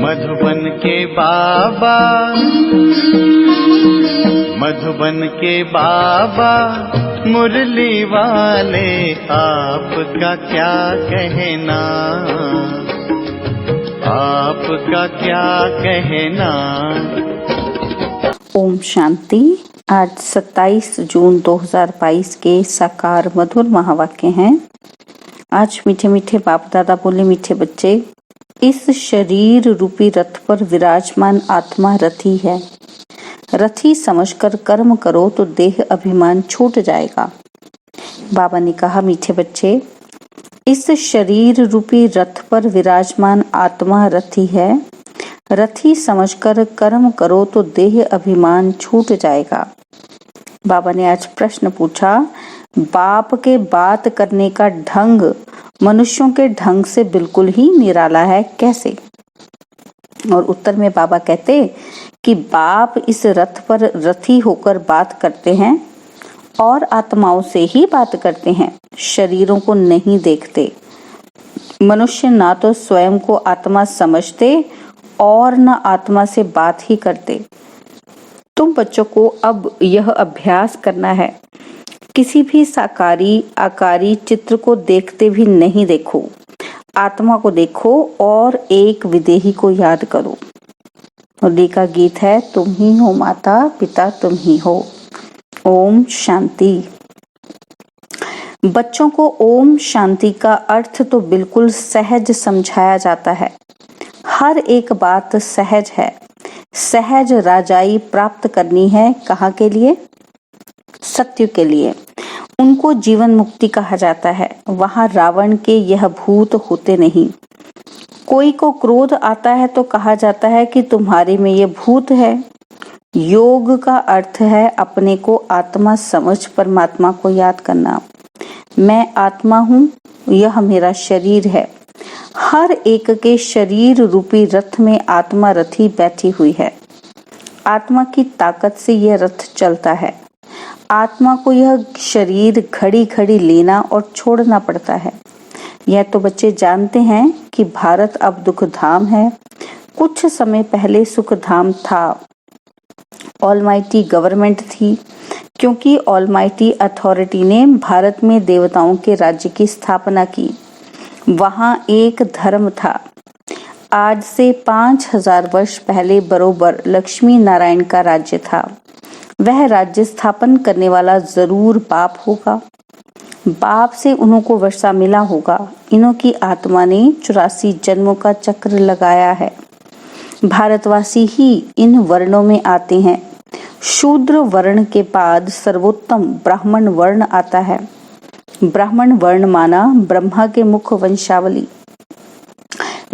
मधुबन के बाबा, मधुबन के बाबा मुरली वाले, आपका क्या कहना, आपका क्या कहना। ओम शांति। आज 27 जून 2022 के साकार मधुर महावाक्य हैं। आज मीठे मीठे बाप दादा बोले, मीठे बच्चे, इस शरीर रूपी रथ पर विराजमान आत्मा रथी है। रथी समझकर कर्म करो तो देह अभिमान छूट जाएगा। बाबा ने कहा, मीठे बच्चे, इस शरीर रूपी रथ पर विराजमान आत्मा रथी है। रथी समझकर कर्म करो तो देह अभिमान छूट जाएगा। बाबा ने आज प्रश्न पूछा, बाप के बात करने का ढंग मनुष्यों के ढंग से बिल्कुल ही निराला है, कैसे? और उत्तर में बाबा कहते कि बाप इस रथ पर रथी होकर बात करते हैं और आत्माओं से ही बात करते हैं, शरीरों को नहीं देखते। मनुष्य ना तो स्वयं को आत्मा समझते और न आत्मा से बात ही करते। तुम बच्चों को अब यह अभ्यास करना है, किसी भी साकारी आकारी चित्र को देखते भी नहीं देखो, आत्मा को देखो और एक विदेही को याद करो। होली का गीत है, तुम ही हो माता पिता तुम ही हो। ओम शांति। बच्चों को ओम शांति का अर्थ तो बिल्कुल सहज समझाया जाता है। हर एक बात सहज है। सहज राजाई प्राप्त करनी है, कहाँ के लिए? सत्य के लिए। उनको जीवन मुक्ति कहा जाता है। वहां रावण के यह भूत होते नहीं। कोई को क्रोध आता है तो कहा जाता है कि तुम्हारे में ये भूत है। योग का अर्थ है अपने को आत्मा समझ परमात्मा को याद करना। मैं आत्मा हूँ, यह मेरा शरीर है। हर एक के शरीर रूपी रथ में आत्मा रथी बैठी हुई है। आत्मा की ताकत से यह रथ चलता है। आत्मा को यह शरीर घड़ी घड़ी लेना और छोड़ना पड़ता है। यह तो बच्चे जानते हैं कि भारत अब दुख धाम है। कुछ समय पहले सुख धाम था। ऑलमाइटी गवर्नमेंट थी, क्योंकि ऑलमाइटी अथॉरिटी ने भारत में देवताओं के राज्य की स्थापना की। वहां एक धर्म था। आज से 5000 वर्ष पहले बरोबर लक्ष्मी नारायण का राज्य था। वह राज्य स्थापन करने वाला जरूर बाप होगा। बाप से उन्हों को वर्षा मिला होगा। इन्हों की आत्मा ने 84 जन्मों का चक्र लगाया है। भारतवासी ही इन वर्णों में आते हैं। शूद्र वर्ण के बाद सर्वोत्तम ब्राह्मण वर्ण आता है। ब्राह्मण वर्ण माना ब्रह्मा के मुख वंशावली।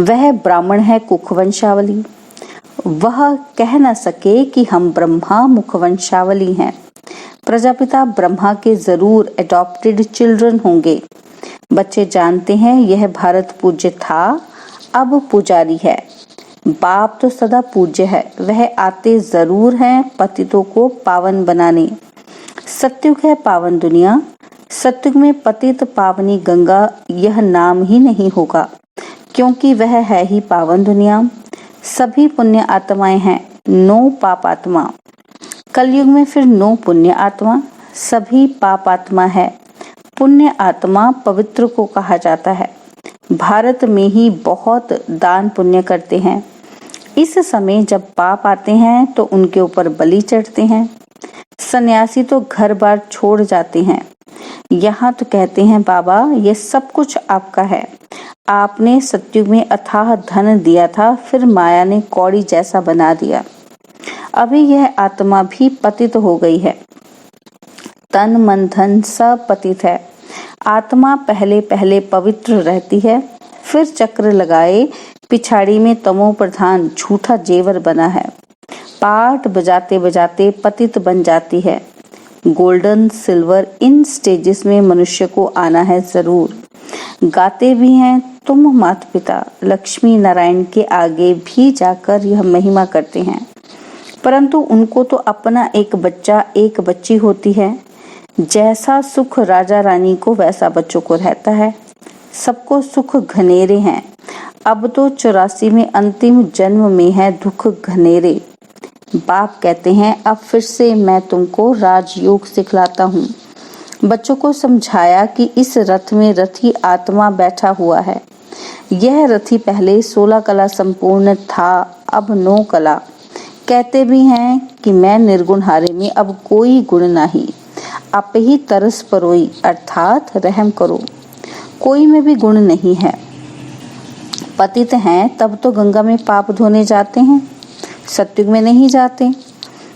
वह ब्राह्मण है कुख वंशावली। वह कह न सके कि हम ब्रह्मा मुख वंशावली हैं। प्रजापिता ब्रह्मा के जरूर एडॉप्टेड चिल्ड्रन होंगे। बच्चे जानते हैं यह भारत पूज्य था, अब पुजारी है। बाप तो सदा पूज्य है। वह आते जरूर हैं पतितों को पावन बनाने। सत्युग है पावन दुनिया। सत्युग में पतित पावनी गंगा यह नाम ही नहीं होगा, क्योंकि वह है ही पावन दुनिया। सभी पुण्य आत्माएं हैं, नो पाप आत्मा। कलयुग में फिर नो पुण्य आत्मा, सभी पाप आत्मा है। पुण्य आत्मा पवित्र को कहा जाता है। भारत में ही बहुत दान पुण्य करते हैं। इस समय जब पाप आते हैं तो उनके ऊपर बलि चढ़ते हैं। सन्यासी तो घर बार छोड़ जाते हैं। यहाँ तो कहते हैं, बाबा ये सब कुछ आपका है। आपने सत्युग में अथाह धन दिया था, फिर माया ने कौड़ी जैसा बना दिया। अभी यह आत्मा भी पतित हो गई है। तन मन धन सब पतित है। आत्मा पहले पहले पवित्र रहती है, फिर चक्र लगाए पिछाड़ी में तमो प्रधान झूठा जेवर बना है। पाठ बजाते बजाते पतित बन जाती है। गोल्डन सिल्वर इन स्टेजेस में मनुष्य को आना है जरूर। गाते भी हैं, तुम माता पिता लक्ष्मी नारायण के आगे भी जाकर यह महिमा करते हैं, परंतु उनको तो अपना एक बच्चा एक बच्ची होती है। जैसा सुख राजा रानी को वैसा बच्चों को रहता है। सबको सुख घनेरे हैं। अब तो 84 में अंतिम जन्म में है दुख घनेरे। बाप कहते हैं अब फिर से मैं तुमको राजयोग सिखलाता हूँ। बच्चों को समझाया कि इस रथ में रथी आत्मा बैठा हुआ है। यह रथी पहले 16 कला संपूर्ण था, अब 9 कला। कहते भी हैं कि मैं निर्गुण हारे में अब कोई गुण नहीं, आप ही तरस परोई अर्थात रहम करो, कोई में भी गुण नहीं है। पतित हैं तब तो गंगा में पाप धोने जाते हैं, सत्युग में नहीं जाते।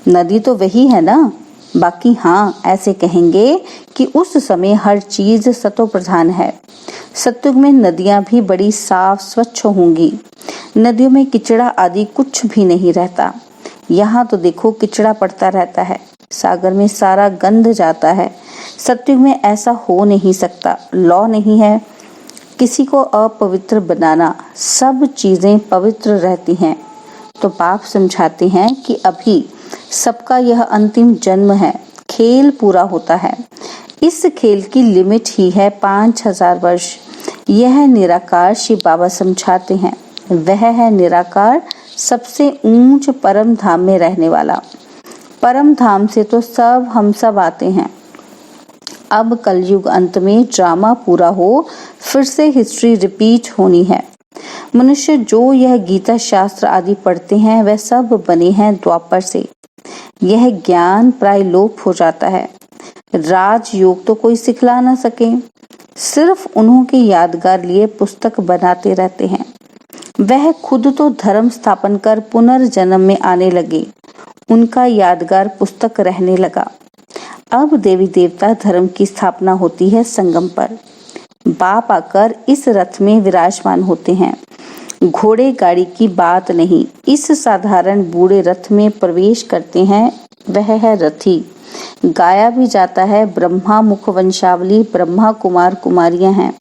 नदी तो वही है ना। बाकी हाँ, ऐसे कहेंगे कि उस समय हर चीज सतो प्रधान है। सत्युग में नदियां भी बड़ी साफ स्वच्छ होंगी। नदियों में किचड़ा आदि कुछ भी नहीं रहता। यहाँ तो देखो किचड़ा पड़ता रहता है, सागर में सारा गंध जाता है। सत्युग में ऐसा हो नहीं सकता, लॉ नहीं है किसी को अपवित्र बनाना, सब चीजें पवित्र रहती हैं। तो बाप समझाते हैं कि अभी सबका यह अंतिम जन्म है, खेल पूरा होता है। इस खेल की लिमिट ही है 5000 वर्ष। यह निराकार शिव बाबा समझाते हैं, वह है निराकार, सबसे ऊंच परम धाम में रहने वाला। परम धाम से तो हम सब आते हैं। अब कलयुग अंत में ड्रामा पूरा हो, फिर से हिस्ट्री रिपीट होनी है। मनुष्य जो यह गीता शास्त्र आदि पढ़ते हैं वह सब बने हैं द्वापर से। यह ज्ञान प्राय लोप हो जाता है। राजयोग तो कोई सिखला ना सके, सिर्फ उन्हों के यादगार लिए पुस्तक बनाते रहते हैं। वह खुद तो धर्म स्थापन कर पुनर्जन्म में आने लगे, उनका यादगार पुस्तक रहने लगा। अब देवी देवता धर्म की स्थापना होती है संगम पर। बाप आकर इस रथ में विराजमान होते हैं। घोड़े गाड़ी की बात नहीं, इस साधारण बूढ़े रथ में प्रवेश करते हैं। वह है रथी। गाया भी जाता है ब्रह्मा मुख वंशावली, ब्रह्मा कुमार कुमारियां हैं।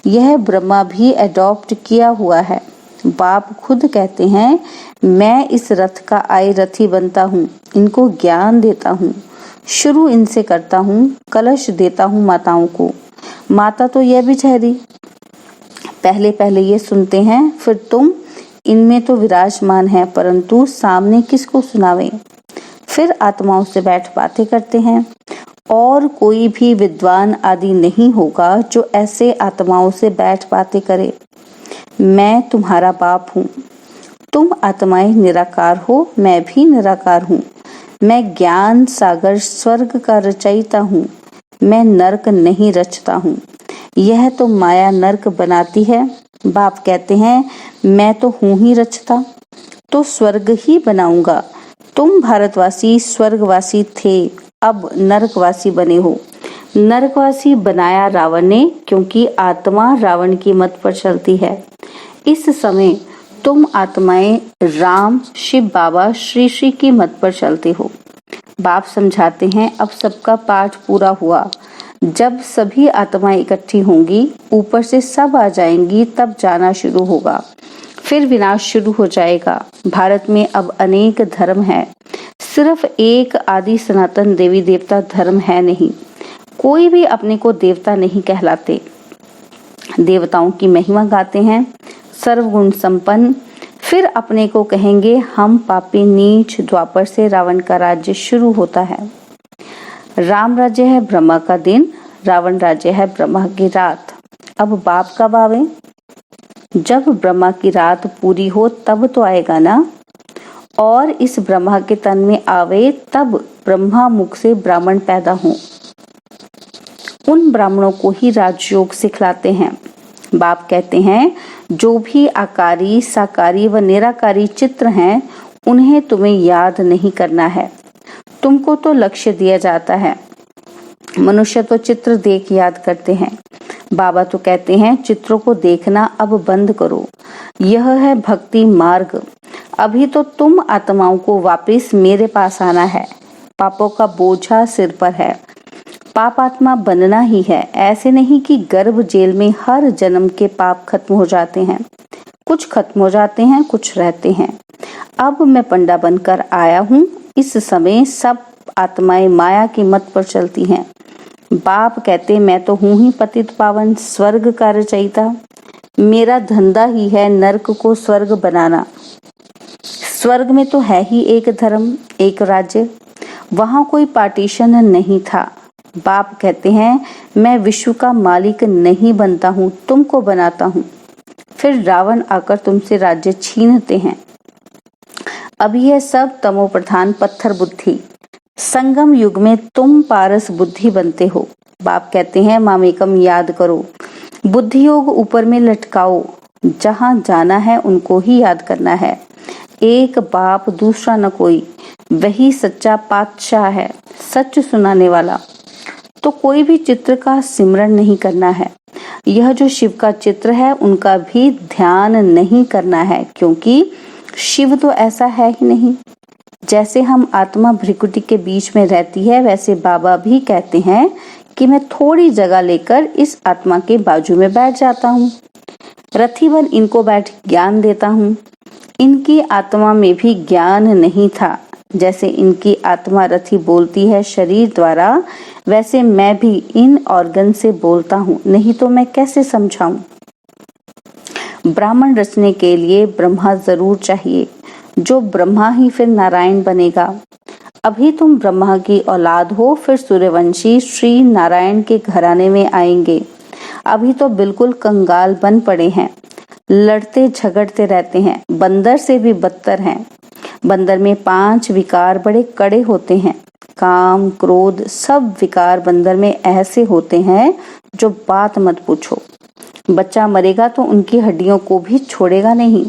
यह ब्रह्मा भी एडॉप्ट किया हुआ है। बाप खुद कहते हैं मैं इस रथ का आय रथी बनता हूँ, इनको ज्ञान देता हूँ, शुरू इनसे करता हूँ, कलश देता हूँ माताओं को। माता तो यह भी ठहरी। पहले पहले ये सुनते हैं, फिर तुम इनमें तो विराजमान है, परंतु सामने किसको सुनावे। फिर आत्माओं से बैठ बातें करते हैं। और कोई भी विद्वान आदि नहीं होगा जो ऐसे आत्माओं से बैठ बातें करे। मैं तुम्हारा बाप हूँ, तुम आत्माएं निराकार हो, मैं भी निराकार हूँ। मैं ज्ञान सागर स्वर्ग का रचयिता हूँ, मैं नरक नहीं रचता हूँ। यह तो माया नरक बनाती है। बाप कहते हैं मैं तो हूँ ही रचता, तो स्वर्ग ही बनाऊंगा। तुम भारतवासी स्वर्गवासी थे, अब नरकवासी बने हो। नरकवासी बनाया रावण ने, क्योंकि आत्मा रावण की मत पर चलती है। इस समय तुम आत्माएं राम शिव बाबा श्री श्री की मत पर चलते हो। बाप समझाते हैं अब सबका पाठ पूरा हुआ। जब सभी आत्माएं इकट्ठी होंगी, ऊपर से सब आ जाएंगी, तब जाना शुरू होगा। फिर विनाश शुरू हो जाएगा। भारत में अब अनेक धर्म है, सिर्फ एक आदि सनातन देवी देवता धर्म है नहीं। कोई भी अपने को देवता नहीं कहलाते। देवताओं की महिमा गाते हैं, सर्वगुण संपन्न। फिर अपने को कहेंगे हम पापी नीच। द्वापर से रावण का राज्य शुरू होता है। राम राज्य है ब्रह्मा का दिन, रावण राज्य है ब्रह्मा की रात। अब बाप कब आवे? जब ब्रह्मा की रात पूरी हो तब तो आएगा ना। और इस ब्रह्मा के तन में आवे तब ब्रह्मा मुख से ब्राह्मण पैदा हों। उन ब्राह्मणों को ही राजयोग सिखलाते हैं। बाप कहते हैं जो भी आकारी साकारी व निराकारी चित्र हैं उन्हें तुम्हें याद नहीं करना है। तुमको तो लक्ष्य दिया जाता है। मनुष्य तो चित्र देख याद करते हैं। बाबा तो कहते हैं चित्रों को देखना अब बंद करो, यह है भक्ति मार्ग। अभी तो तुम आत्माओं को वापस मेरे पास आना है। पापों का बोझा सिर पर है, पाप आत्मा बनना ही है। ऐसे नहीं कि गर्भ जेल में हर जन्म के पाप खत्म हो जाते हैं। कुछ खत्म हो जाते हैं, कुछ रहते हैं। अब मैं पंडा बनकर आया हूँ। इस समय सब आत्माएं माया की मत पर चलती हैं। बाप कहते मैं तो हूँ ही पतित पावन स्वर्ग का रचयिता। मेरा धंधा ही है नरक को स्वर्ग बनाना। स्वर्ग में तो है ही एक धर्म, एक राज्य, वहां कोई पार्टीशन नहीं था। बाप कहते हैं मैं विश्व का मालिक नहीं बनता हूँ, तुमको बनाता हूँ। फिर रावण आकर तुमसे राज्य छीनते हैं। अब यह सब तमो प्रधान पत्थर बुद्धि, संगम युग में तुम पारस बुद्धि बनते हो। बाप कहते हैं मामेकम याद करो, बुद्धि योग ऊपर में लटकाओ, जहां जाना है उनको ही याद करना है। एक बाप दूसरा न कोई, वही सच्चा पातशाह है, सच सुनाने वाला। तो कोई भी चित्र का सिमरन नहीं करना है। यह जो शिव का चित्र है उनका भी ध्यान नहीं करना है, क्योंकि शिव तो ऐसा है ही नहीं। जैसे हम आत्मा भ्रिकुटी के बीच में रहती है, वैसे बाबा भी कहते हैं कि मैं थोड़ी जगह लेकर इस आत्मा के बाजू में बैठ जाता हूँ, रथी बन इनको बैठ ज्ञान देता हूँ। इनकी आत्मा में भी ज्ञान नहीं था। जैसे इनकी आत्मा रथी बोलती है शरीर द्वारा, वैसे मैं भी इन ऑर्गन से बोलता हूँ, नहीं तो मैं कैसे समझाऊं। ब्राह्मण रचने के लिए ब्रह्मा जरूर चाहिए, जो ब्रह्मा ही फिर नारायण बनेगा। अभी तुम ब्रह्मा की औलाद हो, फिर सूर्यवंशी श्री नारायण के घराने में आएंगे। अभी तो बिल्कुल कंगाल बन पड़े हैं, लड़ते झगड़ते रहते हैं, बंदर से भी बदतर हैं। बंदर में 5 विकार बड़े कड़े होते हैं। काम, क्रोध, सब विकार बंदर में ऐसे होते हैं जो बात मत पूछो। बच्चा मरेगा तो उनकी हड्डियों को भी छोड़ेगा नहीं।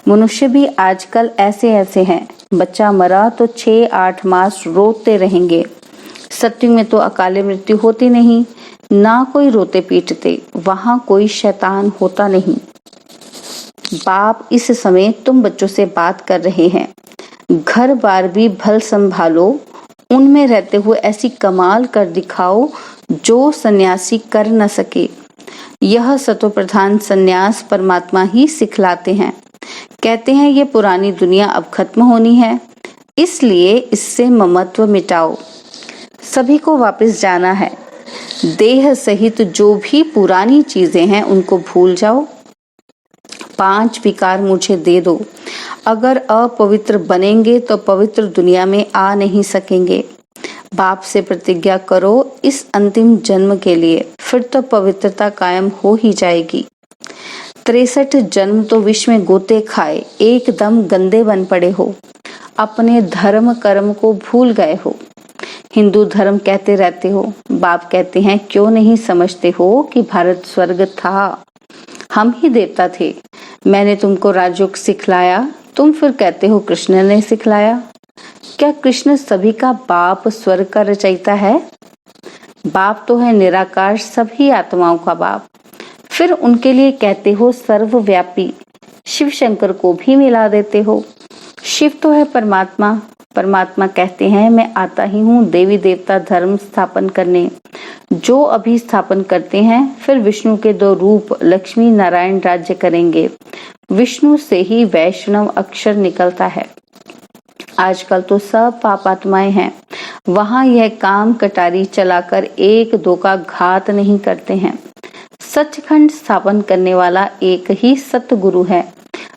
मनुष्य भी आजकल ऐसे ऐसे हैं, बच्चा मरा तो 6-8 मास रोते रहेंगे। सत्युग में तो अकाले मृत्यु होती नहीं, ना कोई रोते पीटते, वहां कोई शैतान होता नहीं। बाप इस समय तुम बच्चों से बात कर रहे हैं। घर बार भी भल संभालो, उनमें रहते हुए ऐसी कमाल कर दिखाओ जो सन्यासी कर न सके। यह सतो प्रधान सन्यास परमात्मा ही सिखलाते हैं। कहते हैं ये पुरानी दुनिया अब खत्म होनी है, इसलिए इससे ममत्व मिटाओ। सभी को वापस जाना है। देह सहित जो भी पुरानी चीजें हैं उनको भूल जाओ। 5 विकार मुझे दे दो। अगर अपवित्र बनेंगे तो पवित्र दुनिया में आ नहीं सकेंगे। बाप से प्रतिज्ञा करो इस अंतिम जन्म के लिए, फिर तो पवित्रता कायम हो ही जाएगी। 63 जन्म तो विष में गोते खाए एकदम गंदे बन पड़े हो, अपने धर्म कर्म को भूल गए हो। हिंदू धर्म कहते रहते हो। बाप कहते हैं क्यों नहीं समझते हो कि भारत स्वर्ग था, हम ही देवता थे। मैंने तुमको राजयोग सिखलाया, तुम फिर कहते हो कृष्ण ने सिखलाया। क्या कृष्ण सभी का बाप, स्वर्ग का रचयिता है? बाप तो है निराकार, सभी आत्माओं का बाप। फिर उनके लिए कहते हो सर्वव्यापी। शिव शंकर को भी मिला देते हो। शिव तो है परमात्मा। परमात्मा कहते हैं मैं आता ही हूँ देवी देवता धर्म स्थापन करने, जो अभी स्थापन करते हैं। फिर विष्णु के 2 रूप लक्ष्मी नारायण राज्य करेंगे। विष्णु से ही वैष्णव अक्षर निकलता है। आजकल तो सब पापात्माएं हैं, वहां यह काम कटारी चलाकर 1-2 का घात नहीं करते हैं। सचखंड स्थापन करने वाला एक ही सतगुरु है,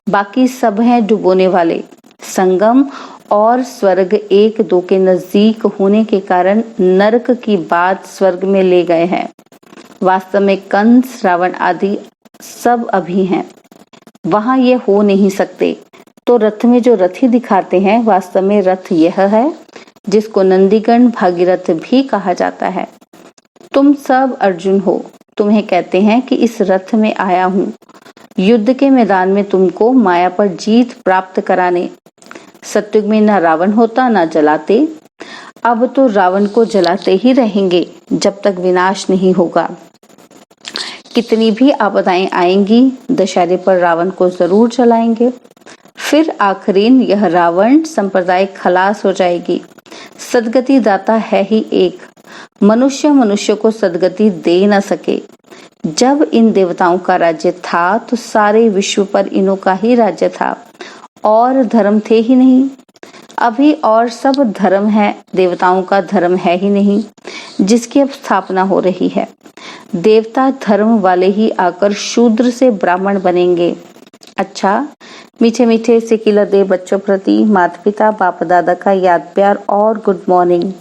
बाकी सब हैं डुबोने वाले। संगम और स्वर्ग 1-2 के नजदीक होने के कारण नरक की बात स्वर्ग में ले गए हैं। वास्तव में कंस, रावण आदि सब अभी हैं, वहां ये हो नहीं सकते। तो रथ में जो रथी दिखाते हैं, वास्तव में रथ यह है जिसको नंदीगण भागीरथ भी कहा जाता है। तुम सब अर्जुन हो। तुम्हें कहते हैं कि इस रथ में आया हूँ युद्ध के मैदान में तुमको माया पर जीत प्राप्त कराने। सत्युग में न रावण होता न जलाते, अब तो रावण को जलाते ही रहेंगे जब तक विनाश नहीं होगा। कितनी भी आपदाएं आएंगी, दशहरे पर रावण को जरूर जलाएंगे। फिर आखिरीन यह रावण संप्रदाय खलास हो जाएगी। सदगति दाता है ही एक, मनुष्य मनुष्य को सदगति दे न सके। जब इन देवताओं का राज्य था तो सारे विश्व पर इन्हों का ही राज्य था और धर्म थे ही नहीं। अभी और सब धर्म है, देवताओं का धर्म है ही नहीं जिसकी अब स्थापना हो रही है। देवता धर्म वाले ही आकर शूद्र से ब्राह्मण बनेंगे। अच्छा, मीठे मीठे सिकिला दे बच्चों प्रति माता पिता बाप दादा का याद प्यार और गुड मॉर्निंग।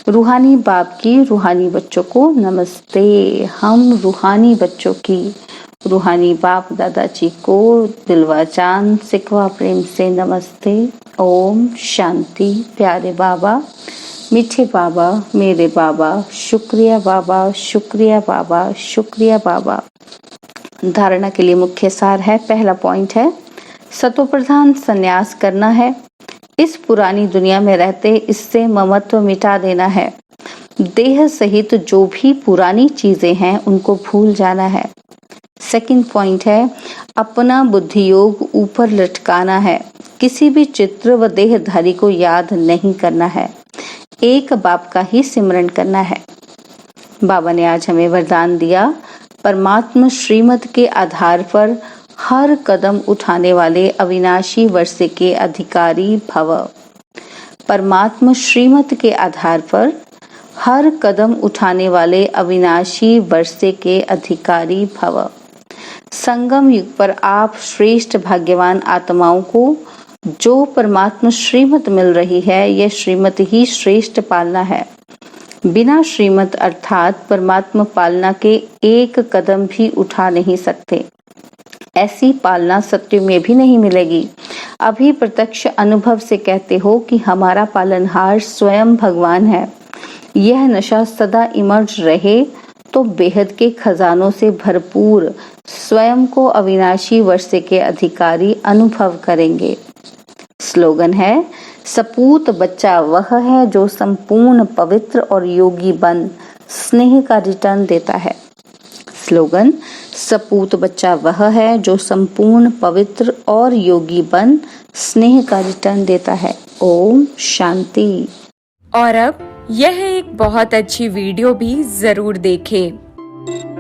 रूहानी बाप की रूहानी बच्चों को नमस्ते। हम रूहानी बच्चों की रूहानी बाप दादाजी को दिलवा चांद सिकवा प्रेम से नमस्ते। ओम शांति। प्यारे बाबा, मीठे बाबा, मेरे बाबा, शुक्रिया बाबा, शुक्रिया बाबा, शुक्रिया बाबा। धारणा के लिए मुख्य सार है, पहला पॉइंट है सतो प्रधान संन्यास करना है। इस पुरानी दुनिया में रहते इससे ममत्व मिटा देना है। देह सहित जो भी पुरानी चीजें हैं उनको भूल जाना है। सेकंड पॉइंट है अपना बुद्धि योग ऊपर लटकाना है। किसी भी चित्र व देहधारी को याद नहीं करना है, एक बाप का ही सिमरन करना है। बाबा ने आज हमें वरदान दिया, परमात्मा श्रीमत के आधार पर हर कदम उठाने वाले अविनाशी वर्षे के अधिकारी भव। परमात्मा श्रीमत के आधार पर हर कदम उठाने वाले अविनाशी वर्षे के अधिकारी भव। संगम युग पर आप श्रेष्ठ भाग्यवान आत्माओं को जो परमात्मा श्रीमत मिल रही है, यह श्रीमत ही श्रेष्ठ पालना है। बिना श्रीमत अर्थात परमात्मा पालना के एक कदम भी उठा नहीं सकते। ऐसी पालना सत्य में भी नहीं मिलेगी। अभी प्रत्यक्ष अनुभव से कहते हो कि हमारा पालनहार स्वयं भगवान है। यह नशा सदा इमर्ज रहे तो बेहद के खजानों से भरपूर स्वयं को अविनाशी वर्षे के अधिकारी अनुभव करेंगे। स्लोगन है, सपूत बच्चा वह है जो संपूर्ण पवित्र और योगी बन स्नेह का रिटर्न देता है। स्लोगन, सपूत बच्चा वह है जो संपूर्ण पवित्र और योगी बन स्नेह का रिटर्न देता है। ओम शांति। और अब यह एक बहुत अच्छी वीडियो भी जरूर देखें।